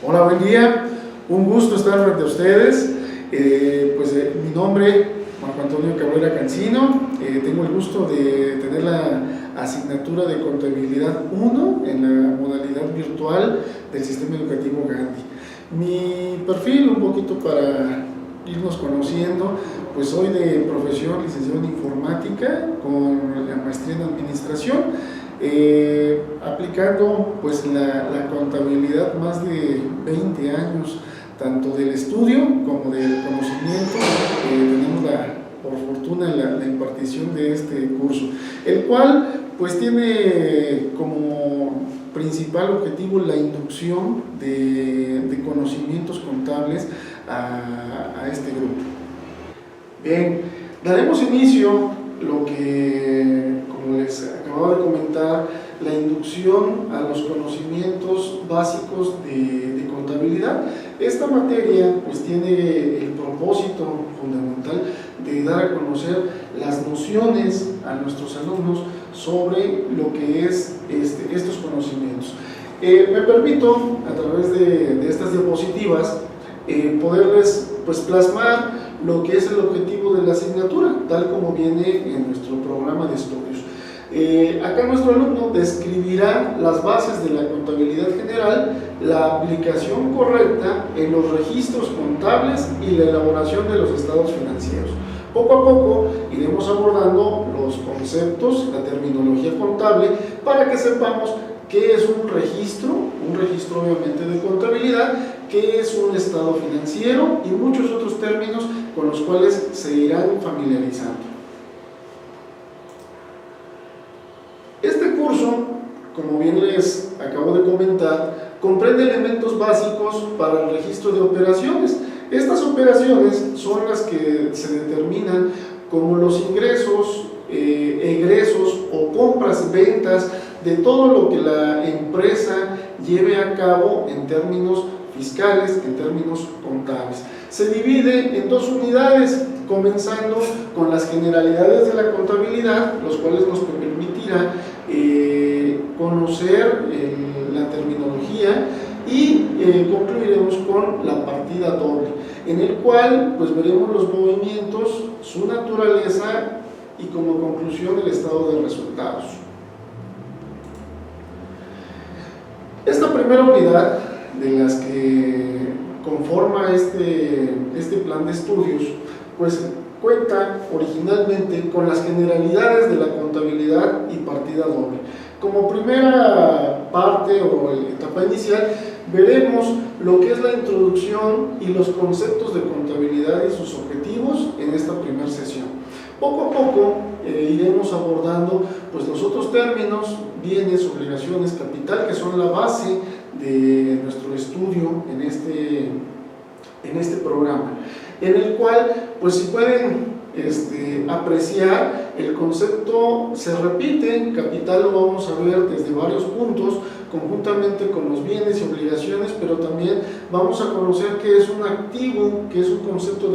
Hola, buen día. Un gusto estar frente a ustedes. Mi nombre, Marco Antonio Cabrera Cancino. Tengo el gusto de tener la asignatura de Contabilidad 1 en la modalidad virtual del Sistema Educativo Gandhi. Mi perfil, un poquito para irnos conociendo, pues soy de profesión licenciado en Informática con la maestría en Administración. Aplicando pues la contabilidad más de 20 años, tanto del estudio como del conocimiento. Tenemos por fortuna la impartición de este curso, el cual pues tiene como principal objetivo la inducción de conocimientos contables a este grupo. Bien, daremos inicio lo que, como les acababa de comentar, la inducción a los conocimientos básicos de contabilidad. Esta materia pues tiene el propósito fundamental de dar a conocer las nociones a nuestros alumnos sobre lo que es estos conocimientos. Me permito, a través de estas diapositivas, poderles pues plasmar lo que es el objetivo de la asignatura, tal como viene en nuestro programa de estudios. Acá nuestro alumno describirá las bases de la contabilidad general, la aplicación correcta en los registros contables y la elaboración de los estados financieros. Poco a poco iremos abordando los conceptos, la terminología contable, para que sepamos qué es un registro obviamente de contabilidad, qué es un estado financiero y muchos otros términos con los cuales se irán familiarizando. Este curso, como bien les acabo de comentar, comprende elementos básicos para el registro de operaciones. Estas operaciones son las que se determinan como los ingresos, egresos o compras, ventas de todo lo que la empresa lleve a cabo en términos fiscales, en términos contables. Se divide en dos unidades, comenzando con las generalidades de la contabilidad, los cuales nos permitirá conocer la terminología, y concluiremos con la partida doble, en el cual pues veremos los movimientos, su naturaleza y como conclusión el estado de resultados. Esta primera unidad de las que conforma este plan de estudios pues cuenta originalmente con las generalidades de la contabilidad y partida doble. Como primera parte o etapa inicial veremos lo que es la introducción y los conceptos de contabilidad y sus objetivos en esta primera sesión. Poco a poco iremos abordando pues los otros términos, bienes, obligaciones, capital, que son la base de nuestro estudio en este programa, en el cual pues si pueden apreciar, el concepto se repite. Capital lo vamos a ver desde varios puntos, conjuntamente con los bienes y obligaciones, pero también vamos a conocer qué es un activo, que es un concepto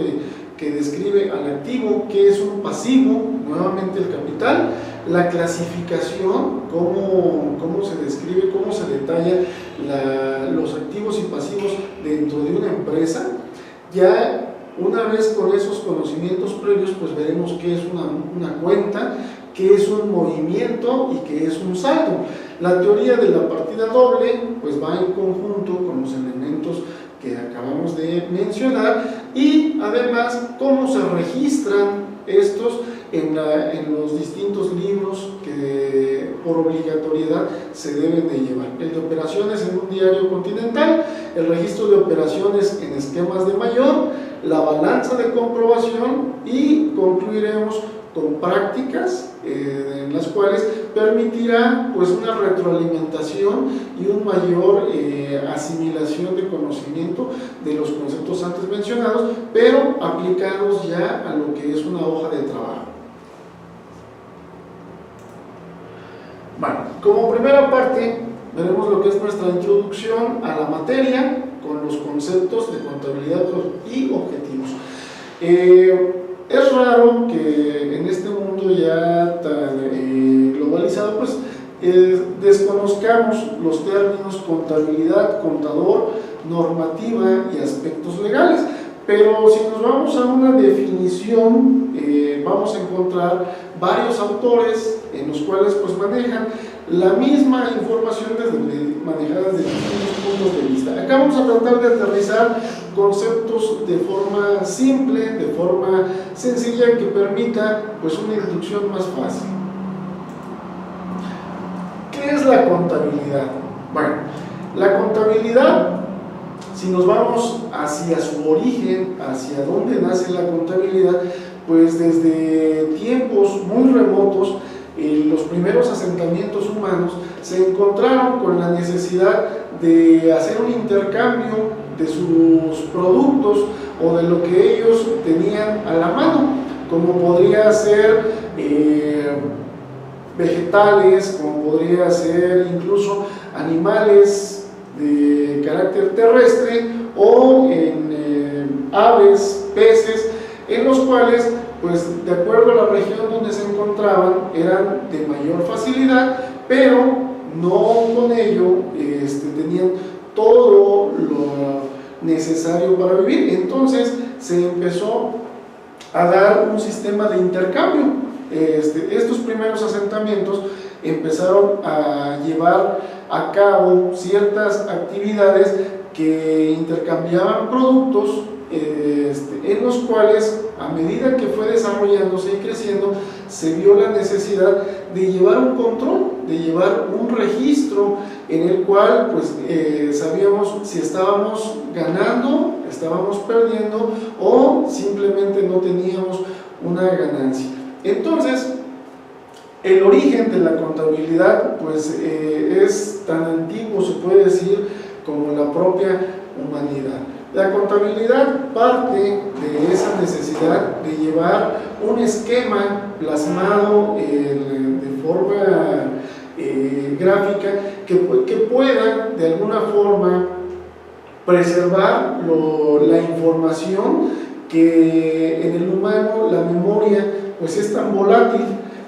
que describe al activo, qué es un pasivo, nuevamente el capital, la clasificación, cómo se describe, cómo se detalla los activos y pasivos dentro de una empresa. Ya una vez con esos conocimientos previos, pues veremos qué es una cuenta, qué es un movimiento y qué es un saldo. La teoría de la partida doble pues va en conjunto con los elementos que acabamos de mencionar, y además cómo se registran estos en los distintos libros que por obligatoriedad se deben de llevar. El de operaciones en un diario continental, el registro de operaciones en esquemas de mayor, la balanza de comprobación, y concluiremos con prácticas en las cuales permitirá pues una retroalimentación y una mayor asimilación de conocimiento de los conceptos antes mencionados, pero aplicados ya a lo que es una hoja de trabajo. Bueno, como primera parte veremos lo que es nuestra introducción a la materia con los conceptos de contabilidad y objetivos. Es raro que en este mundo ya tan globalizado pues desconozcamos los términos contabilidad, contador, normativa y aspectos legales. Pero si nos vamos a una definición, vamos a encontrar varios autores en los cuales pues manejan la misma información manejada desde distintos puntos de vista. Acá vamos a tratar de aterrizar conceptos de forma simple, de forma sencilla, que permita pues una introducción más fácil. ¿Qué es la contabilidad? Bueno, la contabilidad, si nos vamos hacia su origen, hacia dónde nace la contabilidad, pues desde tiempos muy remotos, los primeros asentamientos humanos se encontraron con la necesidad de hacer un intercambio de sus productos o de lo que ellos tenían a la mano, como podría ser vegetales, como podría ser incluso animales de carácter terrestre o en aves, peces, en los cuales pues de acuerdo a la región donde se encontraban eran de mayor facilidad, pero no con ello tenían todo lo necesario para vivir. Entonces se empezó a dar un sistema de intercambio. Estos primeros asentamientos empezaron a llevar a cabo ciertas actividades que intercambiaban productos, en los cuales a medida que fue desarrollándose y creciendo se vio la necesidad de llevar un control, de llevar un registro en el cual pues sabíamos si estábamos ganando, estábamos perdiendo o simplemente no teníamos una ganancia. Entonces el origen de la contabilidad pues es tan antiguo, se puede decir, como la propia humanidad. La contabilidad parte de esa necesidad de llevar un esquema plasmado de forma gráfica que pueda de alguna forma preservar la información, que en el humano la memoria pues es tan volátil,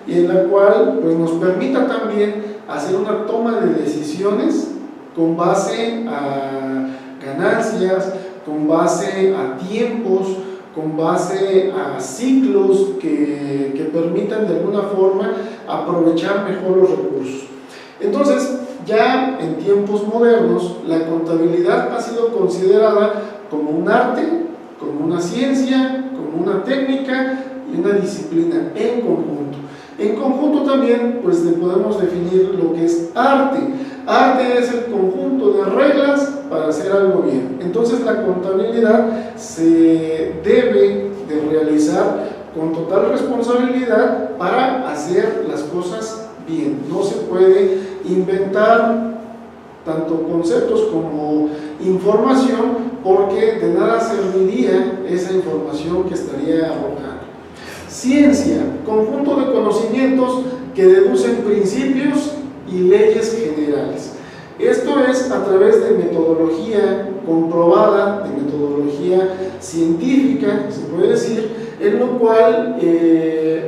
y en la cual pues nos permita también hacer una toma de decisiones con base a ganancias, con base a tiempos, con base a ciclos que permitan de alguna forma aprovechar mejor los recursos. Entonces, ya en tiempos modernos, la contabilidad ha sido considerada como un arte, como una ciencia, como una técnica y una disciplina en conjunto. En conjunto también pues podemos definir lo que es arte. Arte es el conjunto de reglas para hacer algo bien. Entonces la contabilidad se debe de realizar con total responsabilidad para hacer las cosas bien. No se puede inventar tanto conceptos como información, porque de nada serviría esa información que estaría arrojando. Ciencia, conjunto de conocimientos que deducen principios y leyes generales. Esto es a través de metodología comprobada, de metodología científica, se puede decir, en lo cual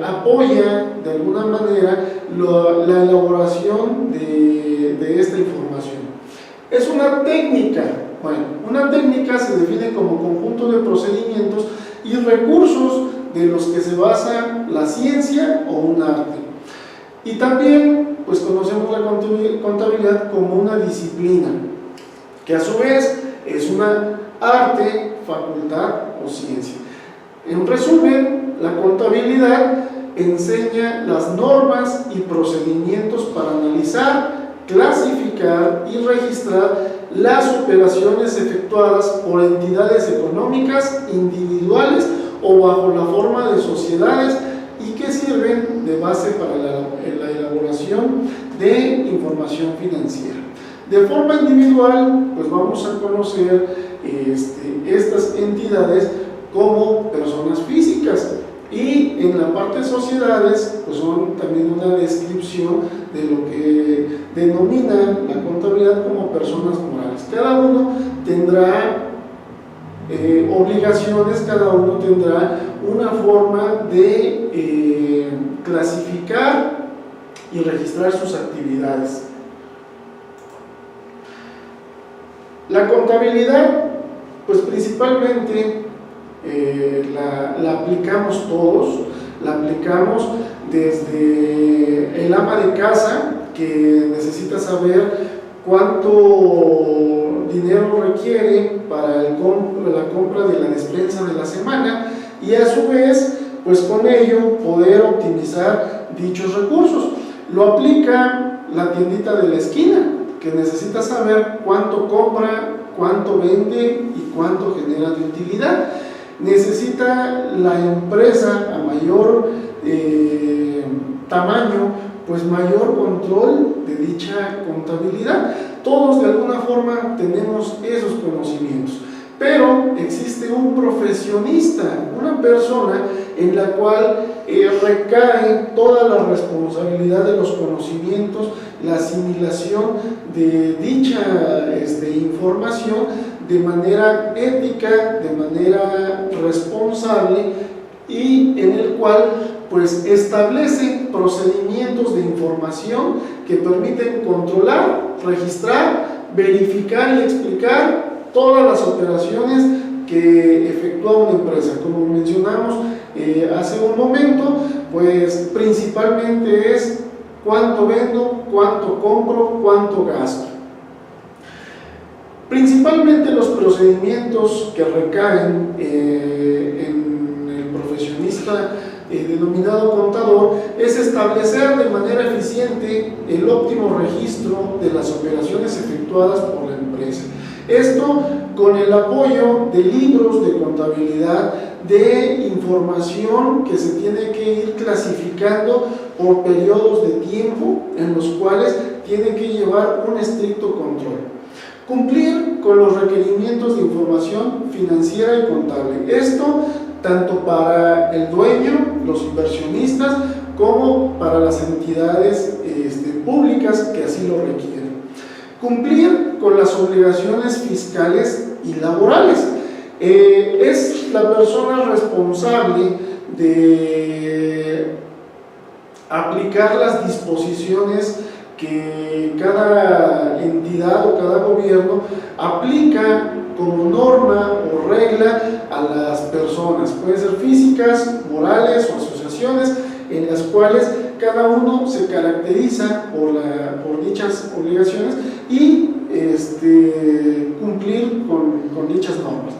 apoya de alguna manera la elaboración de esta información. Es una técnica. Bueno, una técnica se define como conjunto de procedimientos y recursos de los que se basa la ciencia o un arte. Y también pues conocemos la contabilidad como una disciplina, que a su vez es una arte, facultad o ciencia. En resumen, la contabilidad enseña las normas y procedimientos para analizar, clasificar y registrar las operaciones efectuadas por entidades económicas individuales o bajo la forma de sociedades, y que sirven de base para la elaboración de información financiera. De forma individual, pues vamos a conocer estas entidades como personas físicas, y en la parte de sociedades pues son también una descripción de lo que denomina la contabilidad como personas morales. Cada uno tendrá obligaciones, cada uno tendrá una forma de clasificar y registrar sus actividades. La contabilidad, pues principalmente la aplicamos todos, la aplicamos desde el ama de casa, que necesita saber cuánto dinero requiere para la compra de la despensa de la semana, y a su vez, pues con ello poder optimizar dichos recursos. Lo aplica la tiendita de la esquina, que necesita saber cuánto compra, cuánto vende y cuánto genera de utilidad. Necesita la empresa a mayor tamaño, pues mayor control de dicha contabilidad. Todos de alguna forma tenemos esos conocimientos, pero existe un profesionista, una persona en la cual recae toda la responsabilidad de los conocimientos, la asimilación de dicha información de manera ética, de manera responsable, y en el cual pues establece procedimientos de información que permiten controlar, registrar, verificar y explicar todas las operaciones que efectúa una empresa. Como mencionamos hace un momento, pues principalmente es cuánto vendo, cuánto compro, cuánto gasto. Principalmente los procedimientos que recaen en el profesionista denominado contador es establecer de manera eficiente el óptimo registro de las operaciones efectuadas por la empresa. Esto con el apoyo de libros de contabilidad, de información que se tiene que ir clasificando por periodos de tiempo en los cuales tiene que llevar un estricto control. Cumplir con los requerimientos de información financiera y contable. Esto tanto para el dueño, los inversionistas, como para las entidades públicas que así lo requieren. Cumplir con las obligaciones fiscales y laborales. Es la persona responsable de aplicar las disposiciones que cada entidad o cada gobierno aplica como norma o regla a las personas. Pueden ser físicas, morales o asociaciones, en las cuales cada uno se caracteriza por dichas obligaciones y cumplir con dichas normas.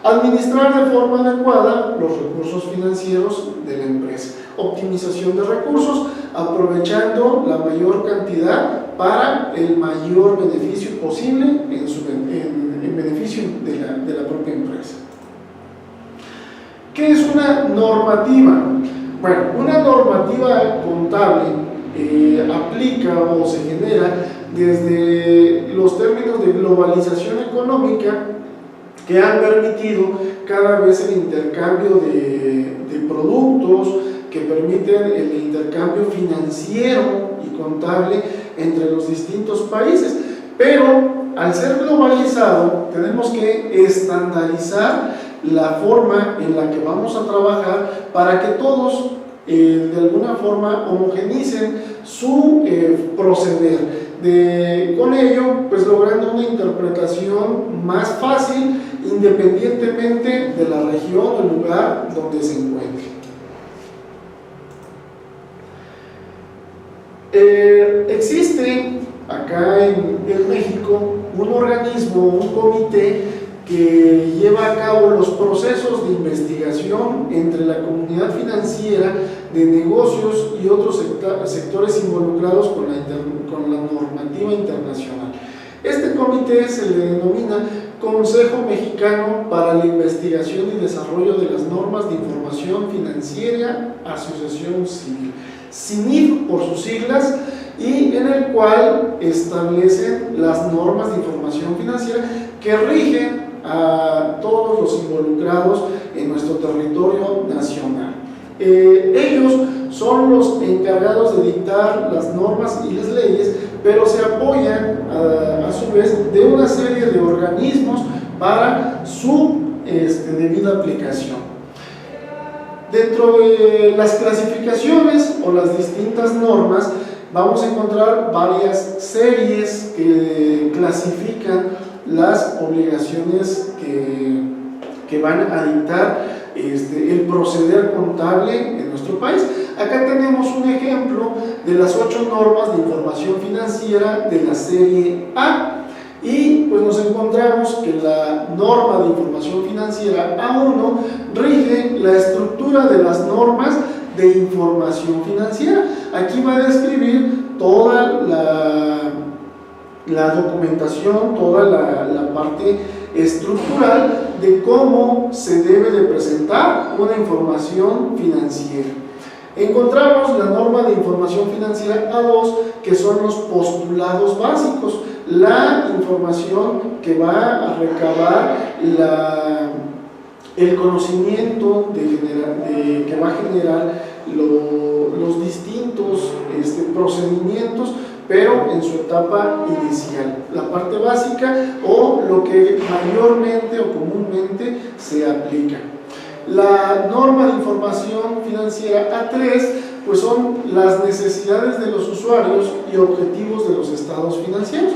Administrar de forma adecuada los recursos financieros de la empresa. Optimización de recursos, aprovechando la mayor cantidad para el mayor beneficio posible en beneficio de la propia empresa. ¿Qué es una normativa? Bueno, una normativa contable aplica o se genera desde los términos de globalización económica, que han permitido cada vez el intercambio de productos, que permiten el intercambio financiero y contable entre los distintos países. Pero al ser globalizado, tenemos que estandarizar la forma en la que vamos a trabajar para que todos de alguna forma homogenicen su proceder. Con ello, pues logrando una interpretación más fácil independientemente de la región o lugar donde se encuentre. Existe acá en México un organismo, un comité que lleva a cabo los procesos de investigación entre la comunidad financiera, de negocios y otros sectores involucrados con la normativa internacional. Este comité se le denomina Consejo Mexicano para la Investigación y Desarrollo de las Normas de Información Financiera, Asociación Civil, CINIF por sus siglas, y en el cual establecen las normas de información financiera que rigen a todos los involucrados en nuestro territorio nacional. Ellos son los encargados de dictar las normas y las leyes, pero se apoyan a su vez de una serie de organismos para su debida aplicación. Dentro de las clasificaciones o las distintas normas, vamos a encontrar varias series que clasifican las obligaciones que van a dictar el proceder contable en nuestro país. Acá tenemos un ejemplo de las 8 normas de información financiera de la serie A. Y pues nos encontramos que la norma de información financiera A1 rige la estructura de las normas de información financiera. Aquí va a describir toda la documentación, toda la parte estructural de cómo se debe de presentar una información financiera. Encontramos la norma de información financiera A2, que son los postulados básicos, la información que va a recabar el conocimiento que va a generar los distintos procedimientos, pero en su etapa inicial, la parte básica o lo que mayormente o comúnmente se aplica. La norma de información financiera A3 pues son las necesidades de los usuarios y objetivos de los estados financieros.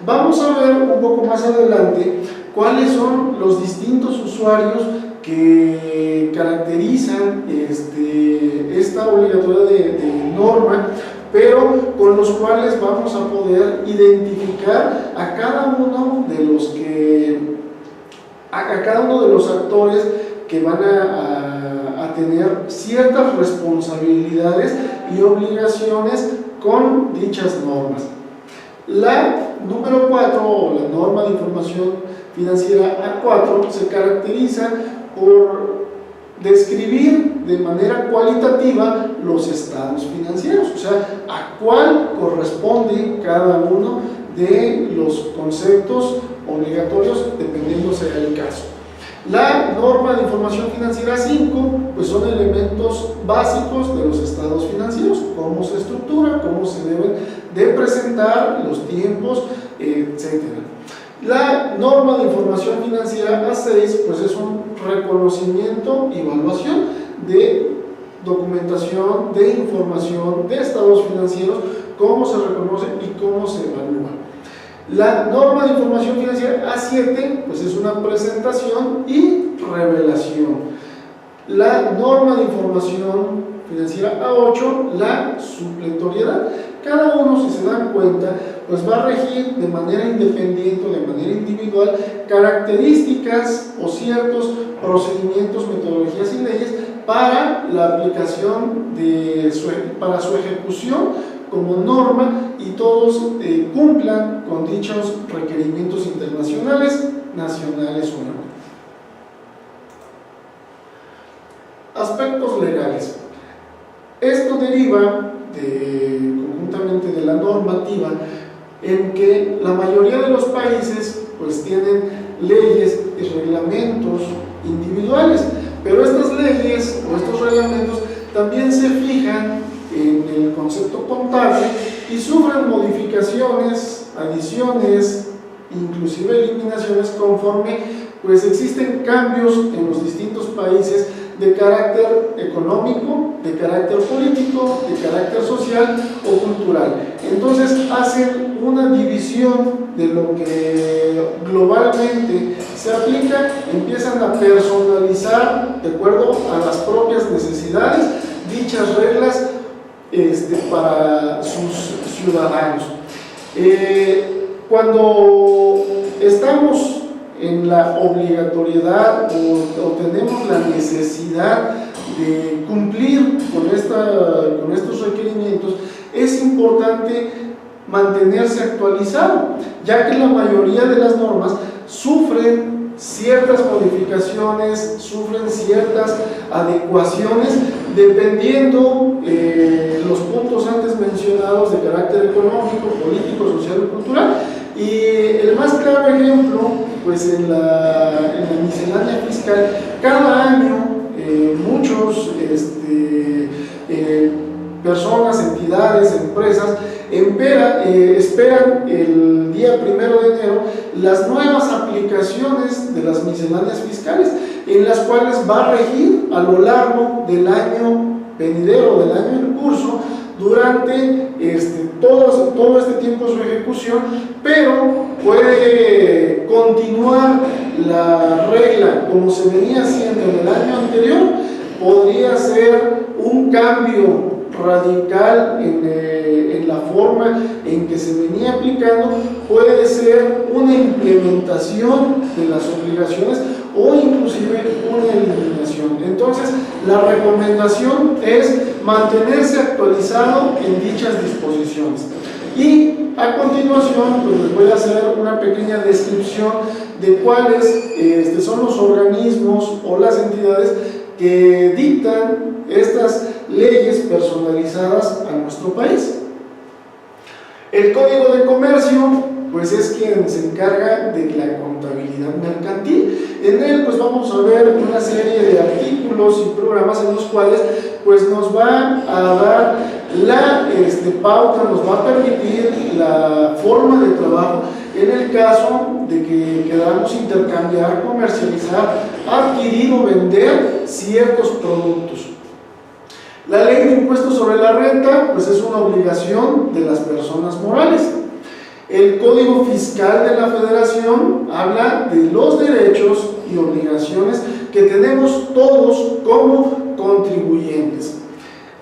Vamos a ver un poco más adelante cuáles son los distintos usuarios que caracterizan esta obligatoriedad de norma, pero con los cuales vamos a poder identificar a cada uno de los actores que van a tener ciertas responsabilidades y obligaciones con dichas normas. La número 4, o la norma de información financiera A4, se caracteriza por describir de manera cualitativa los estados financieros, o sea, a cuál corresponde cada uno de los conceptos obligatorios, dependiendo sea el caso. La norma de información financiera 5, pues son elementos básicos de los estados financieros, cómo se estructura, cómo se deben de presentar, los tiempos, etc. La norma de información financiera A6, pues es un reconocimiento y evaluación de documentación, de información, de estados financieros, cómo se reconoce y cómo se evalúa. La norma de información financiera A7, pues es una presentación y revelación. La norma de información financiera A8, la supletoriedad. Cada uno, si se dan cuenta, pues va a regir de manera independiente o de manera individual características o ciertos procedimientos, metodologías y leyes para la aplicación para su ejecución como norma, y todos cumplan con dichos requerimientos internacionales, nacionales o no. Aspectos legales. Esto deriva conjuntamente de la normativa en que la mayoría de los países pues tienen leyes y reglamentos individuales, pero estas leyes o estos reglamentos también se fijan en el concepto contable y sufren modificaciones, adiciones, inclusive eliminaciones conforme pues existen cambios en los distintos países de carácter económico, de carácter político, de carácter social o cultural. Entonces hacen una división de lo que globalmente se aplica, empiezan a personalizar de acuerdo a las propias necesidades dichas reglas para sus ciudadanos. Cuando estamos en la obligatoriedad o tenemos la necesidad de cumplir con estos requerimientos, es importante mantenerse actualizado, ya que la mayoría de las normas sufren ciertas modificaciones, sufren ciertas adecuaciones dependiendo los puntos antes mencionados de carácter económico, político, social y cultural. Y el más claro ejemplo, pues en la miscelánea fiscal, cada año muchos personas, entidades, empresas esperan el día 1 de enero las nuevas aplicaciones de las misceláneas fiscales, en las cuales va a regir a lo largo del año venidero, del año en curso, durante todo este tiempo de su ejecución, pero puede continuar la regla como se venía haciendo en el año anterior. Podría ser un cambio radical en la forma en que se venía aplicando, puede ser una implementación de las obligaciones o inclusive una eliminación. Entonces, la recomendación es mantenerse actualizado en dichas disposiciones. Y a continuación, pues les voy a hacer una pequeña descripción de cuáles son los organismos o las entidades que dictan estas leyes personalizadas a nuestro país. El Código de Comercio, pues es quien se encarga de la contabilidad mercantil. En él pues vamos a ver una serie de artículos y programas en los cuales pues nos va a dar la pauta, nos va a permitir la forma de trabajo en el caso de que queramos intercambiar, comercializar, adquirir o vender ciertos productos. La ley de impuestos sobre la renta pues es una obligación de las personas morales. El Código Fiscal de la Federación habla de los derechos y obligaciones que tenemos todos como contribuyentes.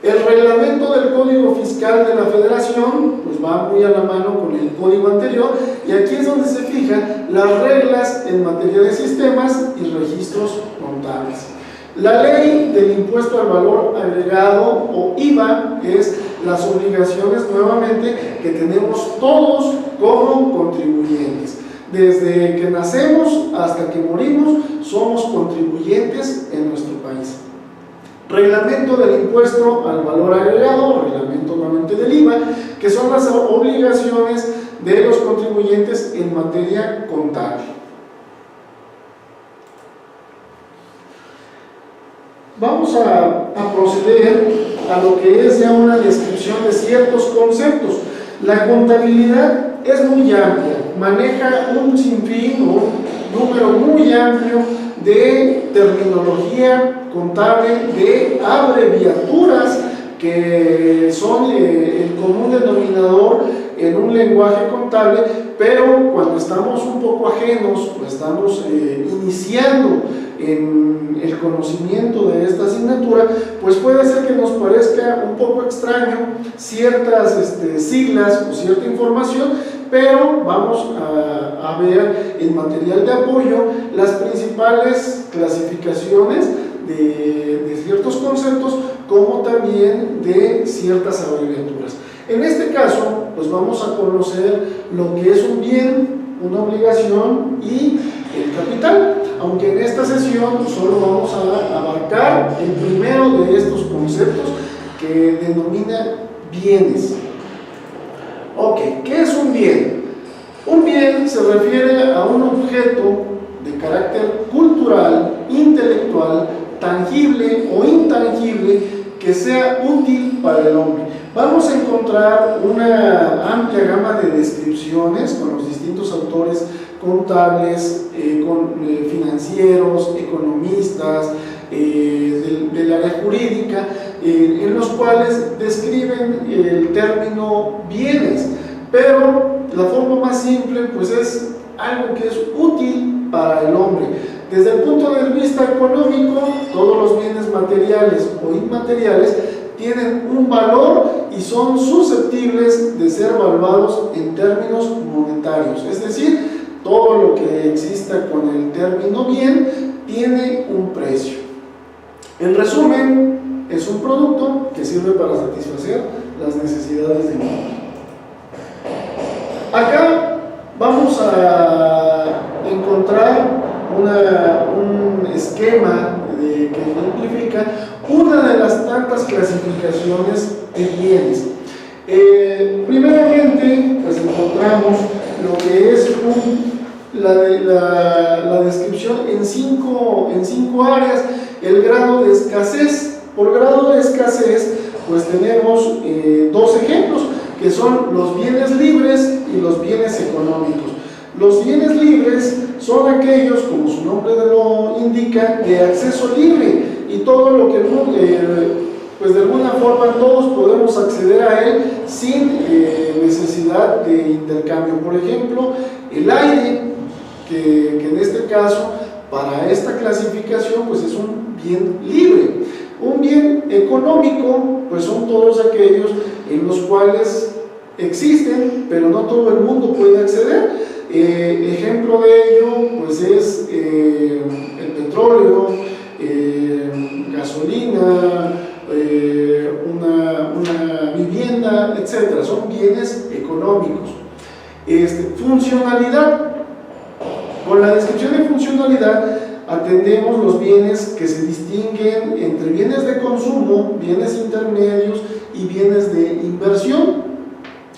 El reglamento del Código Fiscal de la Federación pues va muy a la mano con el código anterior, y aquí es donde se fijan las reglas en materia de sistemas y registros contables. La ley del impuesto al valor agregado o IVA es las obligaciones nuevamente que tenemos todos como contribuyentes. Desde que nacemos hasta que morimos somos contribuyentes en nuestro país. Reglamento del impuesto al valor agregado, reglamento nuevamente del IVA, que son las obligaciones de los contribuyentes en materia contable. Vamos a proceder a lo que es ya una descripción de ciertos conceptos. La contabilidad es muy amplia, maneja un sinfín o un número muy amplio de terminología contable, de abreviaturas que son el común denominador en un lenguaje contable, pero cuando estamos un poco ajenos, pues estamos iniciando en el conocimiento de esta asignatura, pues puede ser que nos parezca un poco extraño ciertas siglas o cierta información, pero vamos a ver en material de apoyo las principales clasificaciones de ciertos conceptos, como también de ciertas abreviaturas. En este caso, pues vamos a conocer lo que es un bien, una obligación y el capital, aunque en esta sesión solo vamos a abarcar el primero de estos conceptos, que denomina bienes. Ok, ¿qué es un bien? Un bien se refiere a un objeto de carácter cultural, intelectual, tangible o intangible que sea útil para el hombre. Vamos a encontrar una amplia gama de descripciones con los distintos autores contables, financieros, economistas, del área jurídica, en los cuales describen el término bienes, pero la forma más simple pues es algo que es útil para el hombre. Desde el punto de vista económico, todos los bienes materiales o inmateriales tienen un valor y son susceptibles de ser valuados en términos monetarios, es decir, todo lo que exista con el término bien tiene un precio. En resumen, es un producto que sirve para satisfacer las necesidades del hombre. Acá vamos a encontrar un esquema que ejemplifica una de las tantas clasificaciones de bienes. Primeramente, pues encontramos lo que es la descripción en cinco áreas. El grado de escasez. Por grado de escasez, pues tenemos dos ejemplos, que son los bienes libres y los bienes económicos. Los bienes libres son aquellos, como su nombre lo indica, de acceso libre, y todo lo que pues de alguna forma todos podemos acceder a él sin necesidad de intercambio. Por ejemplo, el aire, que en este caso, para esta clasificación, pues es un bien libre. Un bien económico, pues son todos aquellos en los cuales existen, pero no todo el mundo puede acceder. Ejemplo de ello, pues es el petróleo, gasolina, una vivienda, etcétera. Son bienes económicos. Funcionalidad. Con la descripción de funcionalidad atendemos los bienes que se distinguen entre bienes de consumo, bienes intermedios y bienes de inversión.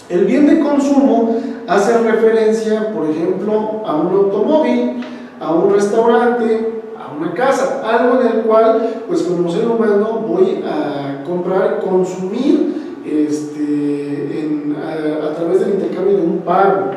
El bien de consumo hace referencia, por ejemplo, a un automóvil, a un restaurante, a una casa, algo en el cual, pues como ser humano, voy a comprar, consumir a través del intercambio de un pago.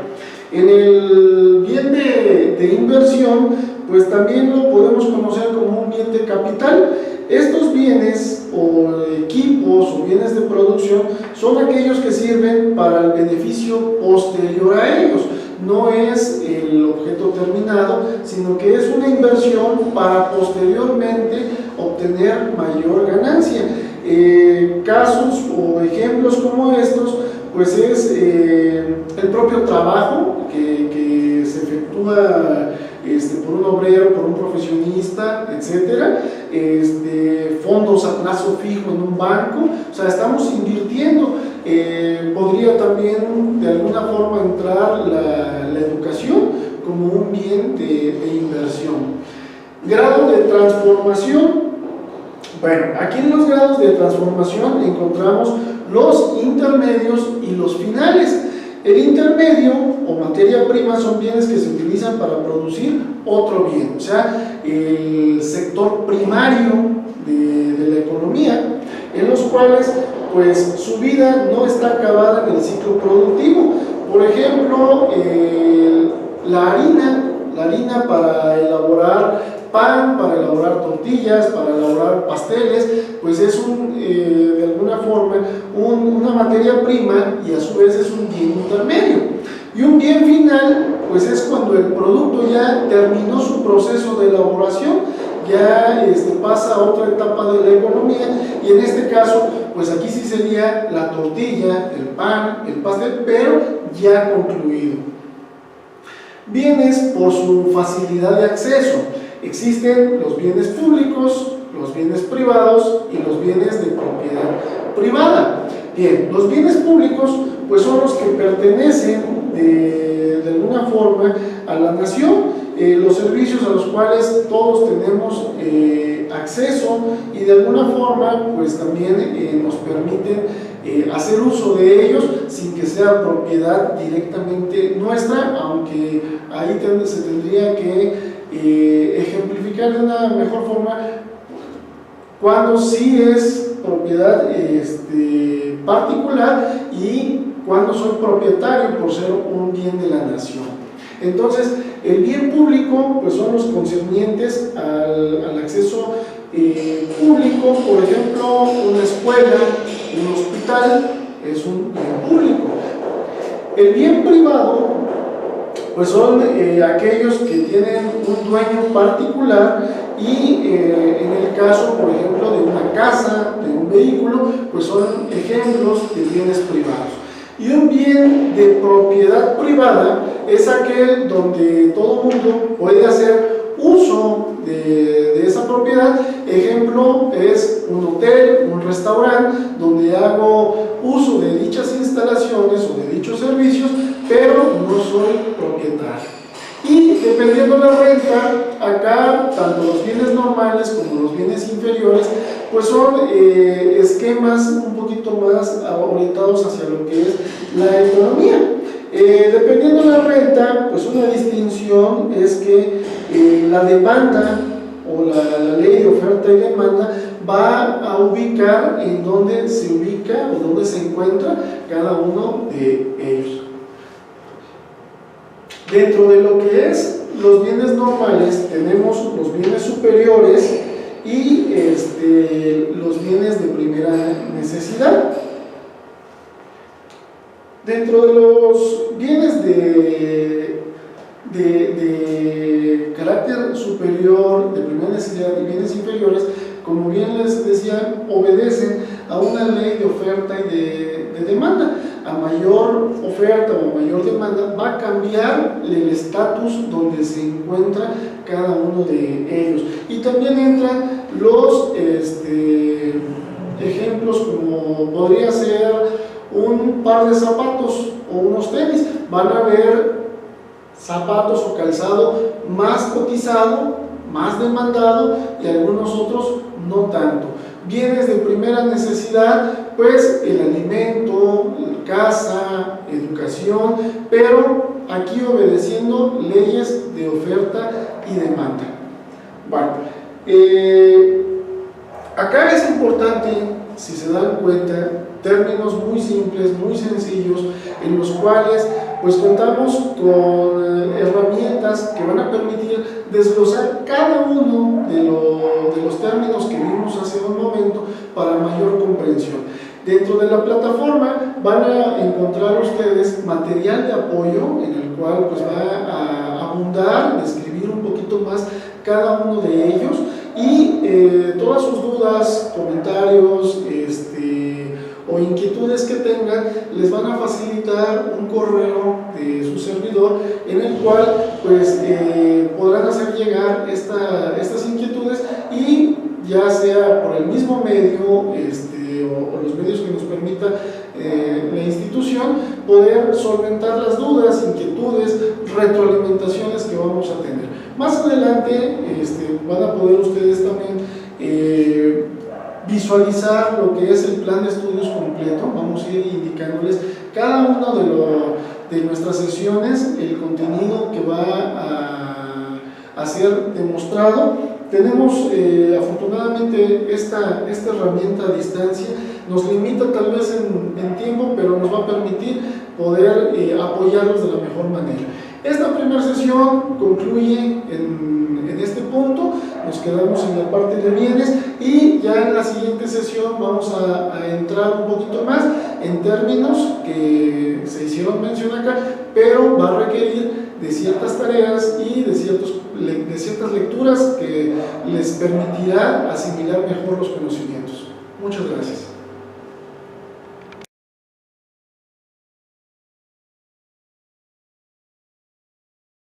En el bien de inversión, pues también lo podemos conocer como un bien de capital. Estos bienes o equipos o bienes de producción son aquellos que sirven para el beneficio posterior a ellos. No es el objeto terminado, sino que es una inversión para posteriormente obtener mayor ganancia. Casos o ejemplos como estos, pues es el propio trabajo que se efectúa por un obrero, por un profesionista, etcétera, fondos a plazo fijo en un banco, o sea, estamos invirtiendo. Podría también de alguna forma entrar la educación como un bien de inversión. Grado de transformación. Bueno, aquí en los grados de transformación encontramos los intermedios y los finales. El intermedio o materia prima son bienes que se utilizan para producir otro bien, o sea, el sector primario de la economía, en los cuales pues su vida no está acabada en el ciclo productivo. Por ejemplo, la harina para elaborar pan, para elaborar tortillas, para elaborar pasteles, pues es de alguna forma una materia prima y a su vez es un bien intermedio. Y un bien final, pues es cuando el producto ya terminó su proceso de elaboración, ya pasa a otra etapa de la economía, y en este caso, pues aquí sí sería la tortilla, el pan, el pastel, pero ya concluido. Bienes por su facilidad de acceso. Existen los bienes públicos, los bienes privados y los bienes de propiedad privada. Bien, los bienes públicos pues son los que pertenecen de alguna forma a la nación, los servicios a los cuales todos tenemos acceso y de alguna forma pues también nos permiten hacer uso de ellos sin que sea propiedad directamente nuestra, aunque ahí se tendría que ejemplificar de una mejor forma cuando sí es propiedad particular y cuando soy propietario por ser un bien de la nación. Entonces, el bien público pues son los concernientes al acceso público. Por ejemplo, una escuela, un hospital es un bien público. El bien privado pues son aquellos que tienen un dueño particular y en el caso, por ejemplo, de una casa, de un vehículo, pues son ejemplos de bienes privados. Y un bien de propiedad privada es aquel donde todo mundo puede hacer uso de esa propiedad. Ejemplo es un hotel, un restaurante, donde hago uso de dichas instalaciones o de dichos servicios, pero no soy propietario. Y dependiendo de la renta, acá tanto los bienes normales como los bienes inferiores pues son esquemas un poquito más orientados hacia lo que es la economía. Dependiendo de la renta, pues una distinción es que la demanda o la ley de oferta y demanda va a ubicar en dónde se ubica o dónde se encuentra cada uno de ellos. Dentro de lo que es los bienes normales tenemos los bienes superiores y los bienes de primera necesidad. Dentro de los bienes de carácter superior, de primera necesidad y bienes inferiores, como bien les decía, obedecen a una ley de oferta y de demanda. A mayor oferta o mayor demanda va a cambiar el estatus donde se encuentra cada uno de ellos. Y también entran los ejemplos como podría ser un par de zapatos o unos tenis. Van a haber zapatos o calzado más cotizado, más demandado, y algunos otros no tanto. Bienes de primera necesidad, pues el alimento, casa, educación, pero aquí obedeciendo leyes de oferta y demanda. Bueno, acá es importante, si se dan cuenta, términos muy simples, muy sencillos, en los cuales pues contamos con herramientas que van a permitir desglosar cada uno de los términos que vimos hace un momento para mayor comprensión. Dentro de la plataforma van a encontrar ustedes material de apoyo en el cual pues va a abundar, describir un poquito más cada uno de ellos, y todas sus dudas, comentarios, o inquietudes que tengan, les van a facilitar un correo de su servidor en el cual pues podrán hacer llegar estas inquietudes, y ya sea por el mismo medio o los medios que nos permita la institución, poder solventar las dudas, inquietudes, retroalimentaciones que vamos a tener. Más adelante van a poder ustedes también visualizar lo que es el plan de estudios completo. Vamos a ir indicándoles cada una de nuestras sesiones, el contenido que va a ser demostrado. Tenemos afortunadamente esta herramienta a distancia, nos limita tal vez en tiempo, pero nos va a permitir poder apoyarlos de la mejor manera. Esta primera sesión concluye en este punto, nos quedamos en la parte de bienes, y ya en la siguiente sesión vamos a entrar un poquito más en términos que se hicieron mención acá, pero va a requerir de ciertas tareas y de ciertas lecturas que les permitirá asimilar mejor los conocimientos. Muchas gracias.